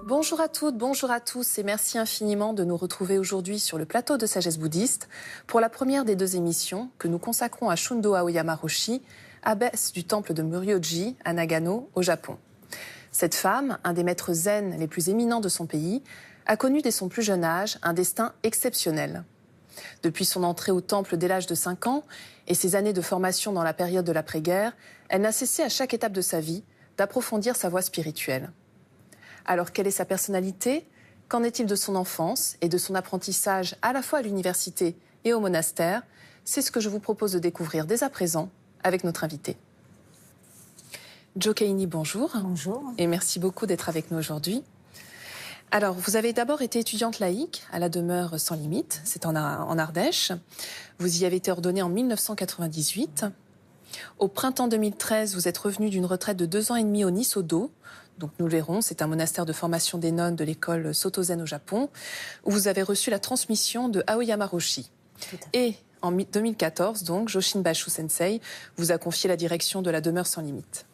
Bonjour à toutes, bonjour à tous et merci infiniment de nous retrouver aujourd'hui sur le plateau de Sagesse Bouddhiste pour la première des deux émissions que nous consacrons à Shundo Aoyama Roshi, abbesse du temple de Muryoji à Nagano, au Japon. Cette femme, un des maîtres zen les plus éminents de son pays, a connu dès son plus jeune âge un destin exceptionnel. Depuis son entrée au temple dès l'âge de 5 ans et ses années de formation dans la période de l'après-guerre, elle n'a cessé à chaque étape de sa vie d'approfondir sa voie spirituelle. Alors, quelle est sa personnalité? Qu'en est-il de son enfance et de son apprentissage à la fois à l'université et au monastère? C'est ce que je vous propose de découvrir dès à présent avec notre invité. Jo Kaini, bonjour. Bonjour. Et merci beaucoup d'être avec nous aujourd'hui. Alors, vous avez d'abord été étudiante laïque à la demeure Sans Limites, c'est en Ardèche. Vous y avez été ordonnée en 1998. Au printemps 2013, vous êtes revenue d'une retraite de 2 ans et demi au Nisodo. Donc nous le verrons, c'est un monastère de formation des nonnes de l'école Soto Zen au Japon, où vous avez reçu la transmission de Aoyama Roshi. Et en 2014, donc, Joshin Bashu Sensei vous a confié la direction de la demeure Sans Limites.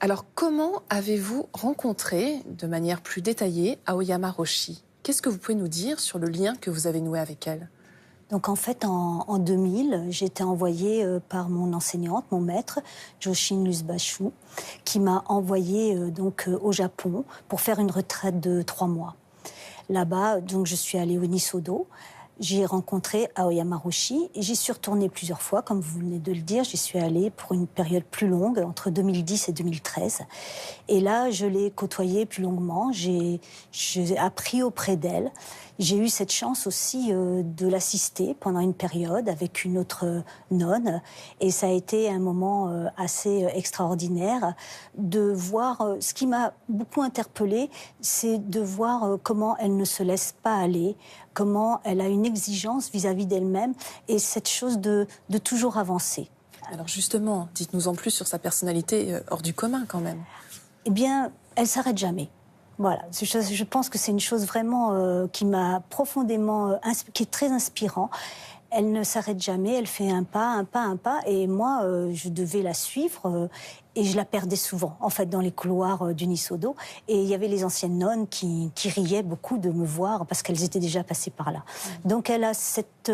Alors, comment avez-vous rencontré, de manière plus détaillée, Aoyama Roshi? Qu'est-ce que vous pouvez nous dire sur le lien que vous avez noué avec elle? Donc en fait, en 2000, j'ai été envoyée par mon enseignante, mon maître, Joshin Bashu, qui m'a envoyée au Japon pour faire une retraite de 3 mois. Là-bas, donc je suis allée au Nisodo. J'ai rencontré Aoyama Roshi et j'y suis retournée plusieurs fois, comme vous venez de le dire. J'y suis allée pour une période plus longue, entre 2010 et 2013. Et là, je l'ai côtoyée plus longuement. J'ai appris auprès d'elle. J'ai eu cette chance aussi de l'assister pendant une période avec une autre nonne. Et ça a été un moment assez extraordinaire de voir... ce qui m'a beaucoup interpellée, c'est de voir comment elle ne se laisse pas aller, comment elle a une exigence vis-à-vis d'elle-même et cette chose de toujours avancer. Alors justement, dites-nous en plus sur sa personnalité hors du commun quand même. Eh bien, elle s'arrête jamais. Voilà, je pense que c'est une chose vraiment qui m'a profondément, qui est très inspirant. Elle ne s'arrête jamais, elle fait un pas, un pas, un pas, et moi, je devais la suivre, et je la perdais souvent, en fait, dans les couloirs du Nisodo. Et il y avait les anciennes nonnes qui riaient beaucoup de me voir, parce qu'elles étaient déjà passées par là. Donc elle a cette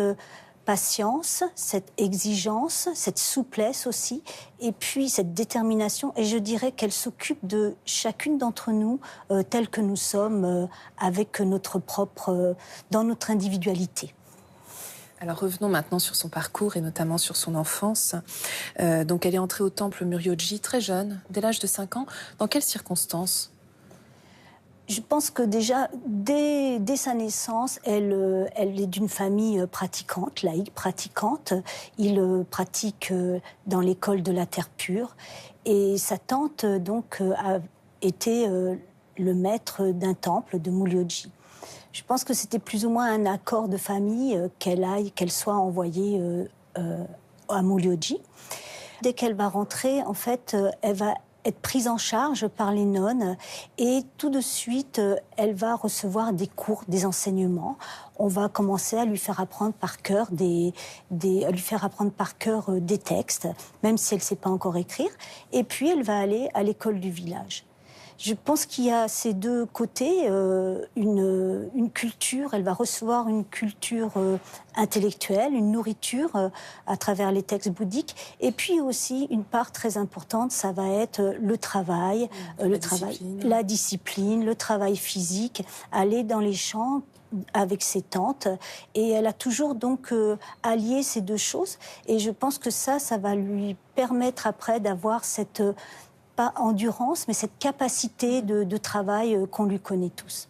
patience, cette exigence, cette souplesse aussi, et puis cette détermination. Et je dirais qu'elle s'occupe de chacune d'entre nous telle que nous sommes, avec notre propre, dans notre individualité. Alors revenons maintenant sur son parcours et notamment sur son enfance. Donc elle est entrée au temple Muryoji très jeune, dès l'âge de 5 ans. Dans quelles circonstances? Je pense que déjà, dès sa naissance, elle est d'une famille pratiquante, laïque pratiquante. Il pratique dans l'école de la Terre pure. Et sa tante, donc, a été le maître d'un temple de Muryoji. Je pense que c'était plus ou moins un accord de famille qu'elle soit envoyée à Muryoji. Dès qu'elle va rentrer, en fait, elle va être prise en charge par les nonnes et tout de suite, elle va recevoir des cours, des enseignements. On va commencer à lui faire apprendre par cœur des textes, même si elle ne sait pas encore écrire. Et puis, elle va aller à l'école du village. Je pense qu'il y a ces deux côtés, une culture, elle va recevoir une culture intellectuelle, une nourriture à travers les textes bouddhiques, et puis aussi une part très importante, ça va être le travail, la discipline, le travail physique, aller dans les champs avec ses tantes, et elle a toujours donc allié ces deux choses, et je pense que ça va lui permettre après d'avoir cette pas endurance, mais cette capacité de travail qu'on lui connaît tous.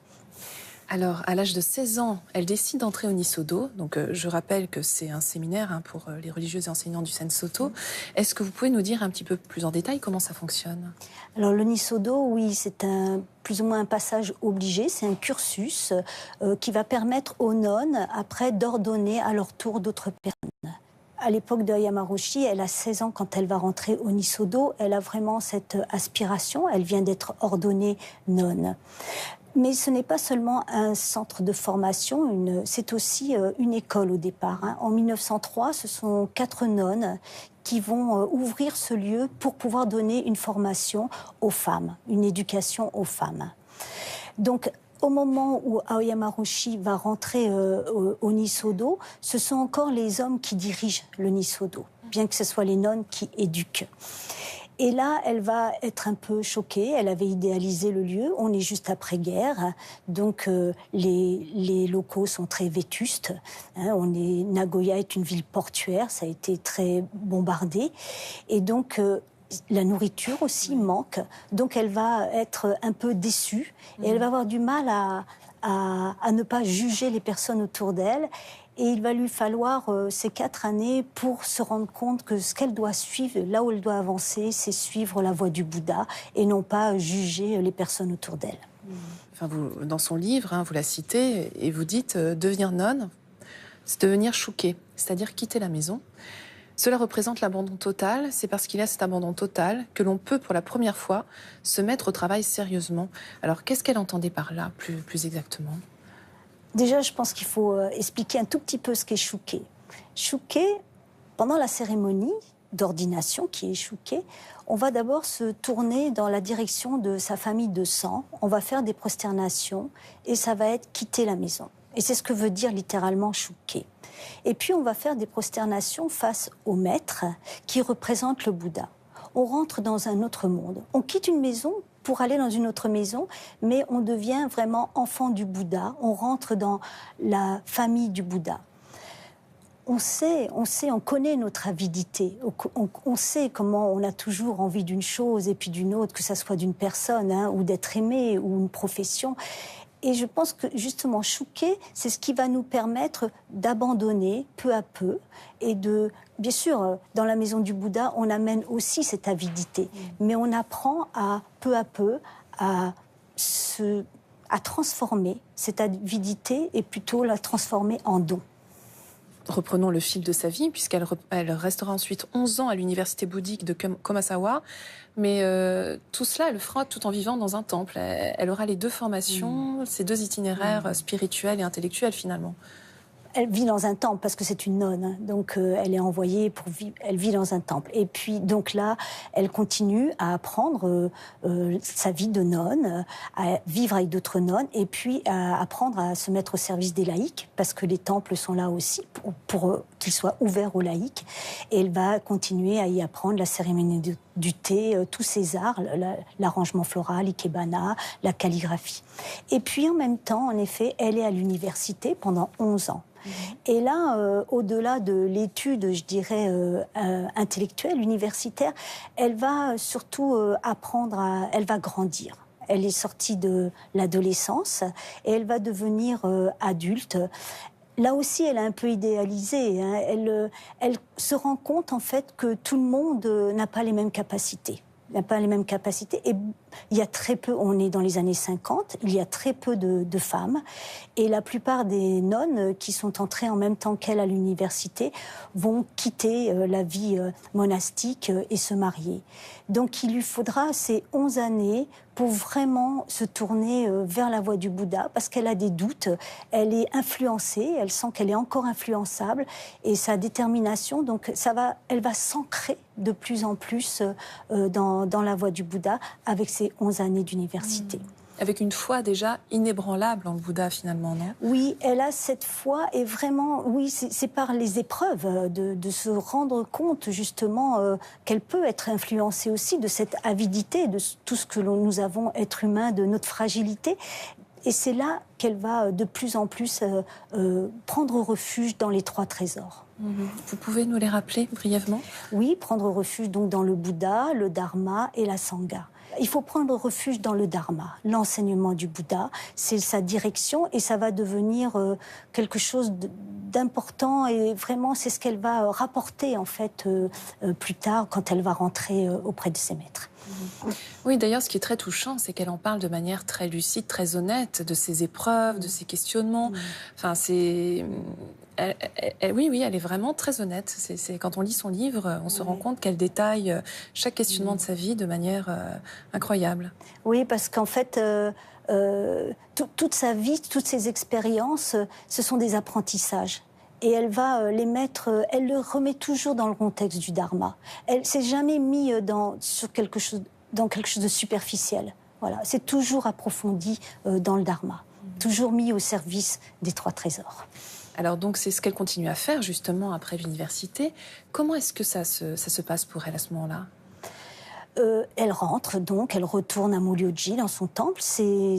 Alors, à l'âge de 16 ans, elle décide d'entrer au Nisodo. Donc, je rappelle que c'est un séminaire pour les religieuses et enseignants du Sensoto. Est-ce que vous pouvez nous dire un petit peu plus en détail comment ça fonctionne? Alors, le Nisodo, oui, c'est plus ou moins un passage obligé. C'est un cursus qui va permettre aux nonnes, après, d'ordonner à leur tour d'autres personnes. À l'époque de Aoyama Roshi, elle a 16 ans quand elle va rentrer au Nisodo. Elle a vraiment cette aspiration. Elle vient d'être ordonnée nonne. Mais ce n'est pas seulement un centre de formation, c'est aussi une école au départ. En 1903, ce sont 4 nonnes qui vont ouvrir ce lieu pour pouvoir donner une formation aux femmes, une éducation aux femmes. Donc, au moment où Aoyama Roshi va rentrer au Nisodo, ce sont encore les hommes qui dirigent le Nisodo, bien que ce soit les nonnes qui éduquent. Et là, elle va être un peu choquée. Elle avait idéalisé le lieu. On est juste après-guerre, donc les locaux sont très vétustes. Nagoya est une ville portuaire, ça a été très bombardé. Et donc, la nourriture aussi manque. Donc, elle va être un peu déçue. Et elle va avoir du mal à ne pas juger les personnes autour d'elle. Et il va lui falloir ces 4 années pour se rendre compte que ce qu'elle doit suivre, là où elle doit avancer, c'est suivre la voie du Bouddha et non pas juger les personnes autour d'elle. Enfin, dans son livre, vous la citez et vous dites devenir nonne, c'est devenir chouquée, c'est-à-dire quitter la maison. Cela représente l'abandon total. C'est parce qu'il y a cet abandon total que l'on peut, pour la première fois, se mettre au travail sérieusement. Alors, qu'est-ce qu'elle entendait par là, plus exactement ? Déjà, je pense qu'il faut expliquer un tout petit peu ce qu'est Shuké. Shuké, pendant la cérémonie d'ordination qui est Shuké, on va d'abord se tourner dans la direction de sa famille de sang. On va faire des prosternations et ça va être quitter la maison. Et c'est ce que veut dire littéralement Shuké. Et puis, on va faire des prosternations face au maître qui représente le Bouddha. On rentre dans un autre monde. On quitte une maison pour aller dans une autre maison, mais on devient vraiment enfant du Bouddha. On rentre dans la famille du Bouddha. On connaît notre avidité. On sait comment on a toujours envie d'une chose et puis d'une autre, que ça soit d'une personne ou d'être aimé ou une profession. Et je pense que justement, Shuké, c'est ce qui va nous permettre d'abandonner peu à peu et de... Bien sûr, dans la maison du Bouddha, on amène aussi cette avidité, mais on apprend peu à peu à transformer cette avidité et plutôt la transformer en don. Reprenons le fil de sa vie, puisqu'elle restera ensuite 11 ans à l'université bouddhique de Komasawa. Mais tout cela, elle le fera tout en vivant dans un temple. Elle aura les 2 formations, ces 2 itinéraires spirituels et intellectuels finalement. Elle vit dans un temple parce que c'est une nonne, donc elle est envoyée pour vivre. Elle vit dans un temple. Et puis donc là, elle continue à apprendre sa vie de nonne, à vivre avec d'autres nonnes, et puis à apprendre à se mettre au service des laïcs parce que les temples sont là aussi pour qu'ils soient ouverts aux laïcs. Et elle va continuer à y apprendre la cérémonie du thé, tous ces arts, l'arrangement floral, l'ikebana, la calligraphie. Et puis en même temps, en effet, elle est à l'université pendant 11 ans. Et là, au-delà de l'étude, je dirais, intellectuelle, universitaire, elle va surtout apprendre elle va grandir. Elle est sortie de l'adolescence et elle va devenir adulte. Là aussi, elle a un peu idéalisé. Elle se rend compte, en fait, que tout le monde n'a pas les mêmes capacités. Et il y a très peu, on est dans les années 50, il y a très peu de femmes. Et la plupart des nonnes qui sont entrées en même temps qu'elle à l'université vont quitter la vie monastique et se marier. Donc il lui faudra ces 11 années pour vraiment se tourner vers la voie du Bouddha, parce qu'elle a des doutes, elle est influencée, elle sent qu'elle est encore influençable, et sa détermination, donc elle va s'ancrer de plus en plus dans la voie du Bouddha avec ses 11 années d'université. Avec une foi déjà inébranlable en Bouddha finalement, non ? Oui, elle a cette foi et vraiment, oui, c'est par les épreuves de se rendre compte justement qu'elle peut être influencée aussi de cette avidité, de tout ce que nous avons, êtres humains, de notre fragilité. Et c'est là qu'elle va de plus en plus prendre refuge dans les 3 trésors. Vous pouvez nous les rappeler brièvement ? Oui, prendre refuge donc dans le Bouddha, le Dharma et la Sangha. Il faut prendre refuge dans le Dharma, l'enseignement du Bouddha, c'est sa direction et ça va devenir quelque chose d'important et vraiment c'est ce qu'elle va rapporter en fait plus tard quand elle va rentrer auprès de ses maîtres. Oui, d'ailleurs, ce qui est très touchant, c'est qu'elle en parle de manière très lucide, très honnête, de ses épreuves, de ses questionnements. Enfin, oui, elle est vraiment très honnête. Quand on lit son livre, on se rend compte qu'elle détaille chaque questionnement de sa vie de manière incroyable. Oui, parce qu'en fait, toute sa vie, toutes ses expériences, ce sont des apprentissages. Et elle va les mettre, elle le remet toujours dans le contexte du Dharma. Elle s'est jamais mise dans quelque chose de superficiel. Voilà, c'est toujours approfondi dans le Dharma, toujours mis au service des 3 trésors. Alors donc c'est ce qu'elle continue à faire justement après l'université. Comment est-ce que ça se passe pour elle à ce moment-là? Elle rentre donc, elle retourne à Muroji dans son temple. C'est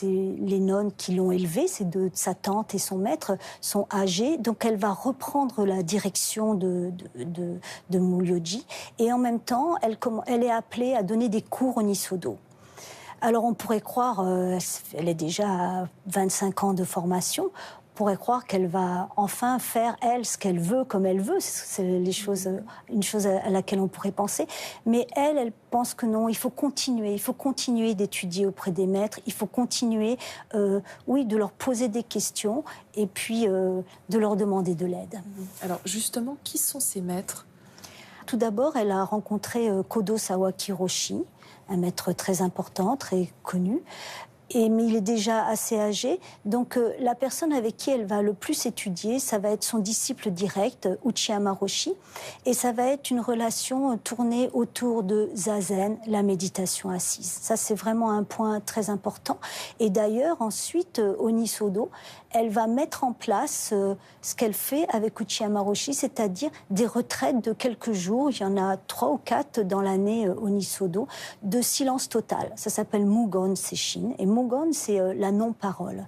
les nonnes qui l'ont élevée, sa tante et son maître sont âgés, donc elle va reprendre la direction de Muroji et en même temps elle est appelée à donner des cours au Nisodo. Alors on pourrait croire, elle est déjà à 25 ans de formation, on pourrait croire qu'elle va enfin faire, elle, ce qu'elle veut, comme elle veut. C'est une chose à laquelle on pourrait penser. Mais elle pense que non, il faut continuer d'étudier auprès des maîtres, il faut continuer, de leur poser des questions et puis de leur demander de l'aide. Alors justement, qui sont ces maîtres? Tout d'abord, elle a rencontré Kodo Sawaki Roshi, un maître très important, très connu. Mais il est déjà assez âgé, donc la personne avec qui elle va le plus étudier, ça va être son disciple direct, Uchiyama Roshi, et ça va être une relation tournée autour de Zazen, la méditation assise. Ça, c'est vraiment un point très important. Et d'ailleurs, ensuite, au Nisodo, elle va mettre en place ce qu'elle fait avec Uchiyama Roshi, c'est-à-dire des retraites de quelques jours. Il y en a 3 ou 4 dans l'année au Nisodo, de silence total. Ça s'appelle Mugon Sesshin. Et Mugon, c'est la non-parole.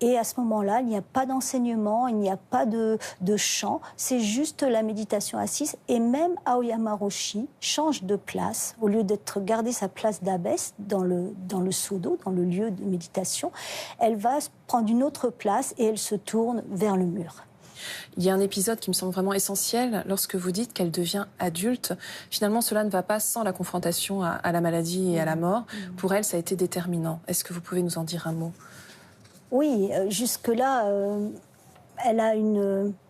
Et à ce moment-là, il n'y a pas d'enseignement, il n'y a pas de chant, c'est juste la méditation assise. Et même Aoyama Roshi change de place. Au lieu d'être gardée sa place d'abbesse dans le Sodo, dans le lieu de méditation, elle va prendre une autre place et elle se tourne vers le mur. Il y a un épisode qui me semble vraiment essentiel lorsque vous dites qu'elle devient adulte. Finalement, cela ne va pas sans la confrontation à la maladie et à la mort. Pour elle, ça a été déterminant. Est-ce que vous pouvez nous en dire un mot? Oui, jusque-là, elle a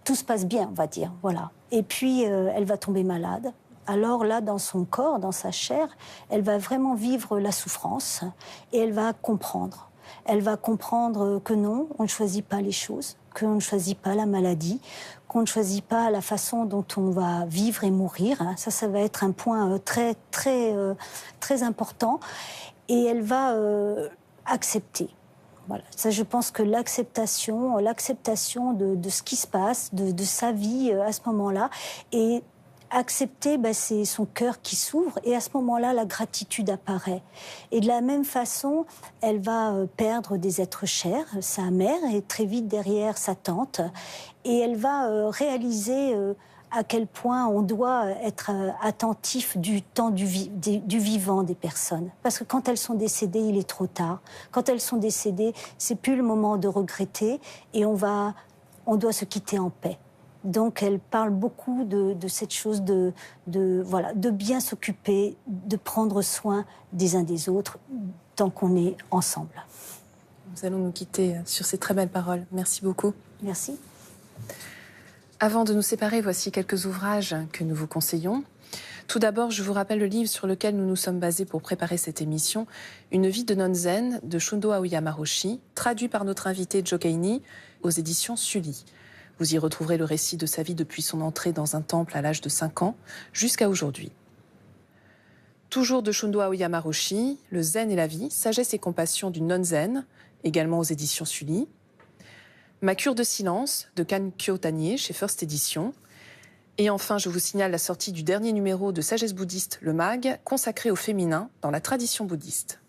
tout se passe bien, on va dire, voilà. Et puis, elle va tomber malade. Alors là, dans son corps, dans sa chair, elle va vraiment vivre la souffrance et elle va comprendre. Elle va comprendre que non, on ne choisit pas les choses, qu'on ne choisit pas la maladie, qu'on ne choisit pas la façon dont on va vivre et mourir. Ça va être un point très, très, très important. Et elle va accepter. Voilà. Ça, je pense que l'acceptation de ce qui se passe, de sa vie à ce moment-là, et accepter, c'est son cœur qui s'ouvre et à ce moment-là, la gratitude apparaît. Et de la même façon, elle va perdre des êtres chers, sa mère et très vite derrière sa tante, et elle va réaliser à quel point on doit être attentif du temps du vivant des personnes. Parce que quand elles sont décédées, il est trop tard. Quand elles sont décédées, c'est plus le moment de regretter et on doit se quitter en paix. Donc elle parle beaucoup de cette chose de bien s'occuper, de prendre soin des uns des autres tant qu'on est ensemble. Nous allons nous quitter sur ces très belles paroles. Merci beaucoup. Merci. Avant de nous séparer, voici quelques ouvrages que nous vous conseillons. Tout d'abord, je vous rappelle le livre sur lequel nous nous sommes basés pour préparer cette émission, Une vie de nonne zen de Shundo Aoyama Roshi, traduit par notre invité Jogaini aux éditions Sully. Vous y retrouverez le récit de sa vie depuis son entrée dans un temple à l'âge de 5 ans jusqu'à aujourd'hui. Toujours de Shundo Aoyama Roshi, Le zen et la vie, sagesse et compassion d'une nonne zen, également aux éditions Sully. Ma cure de silence de Kankyo Tanié chez First Edition. Et enfin, je vous signale la sortie du dernier numéro de Sagesse bouddhiste, le MAG, consacré au féminin dans la tradition bouddhiste.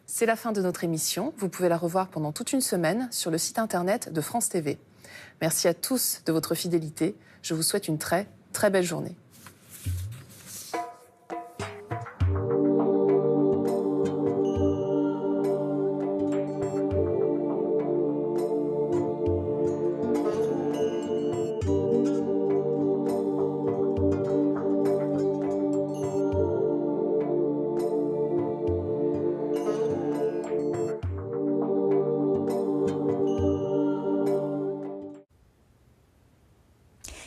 C'est la fin de notre émission. Vous pouvez la revoir pendant toute une semaine sur le site internet de France TV. Merci à tous de votre fidélité. Je vous souhaite une très, très belle journée.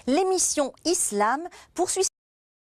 L'émission Islam poursuit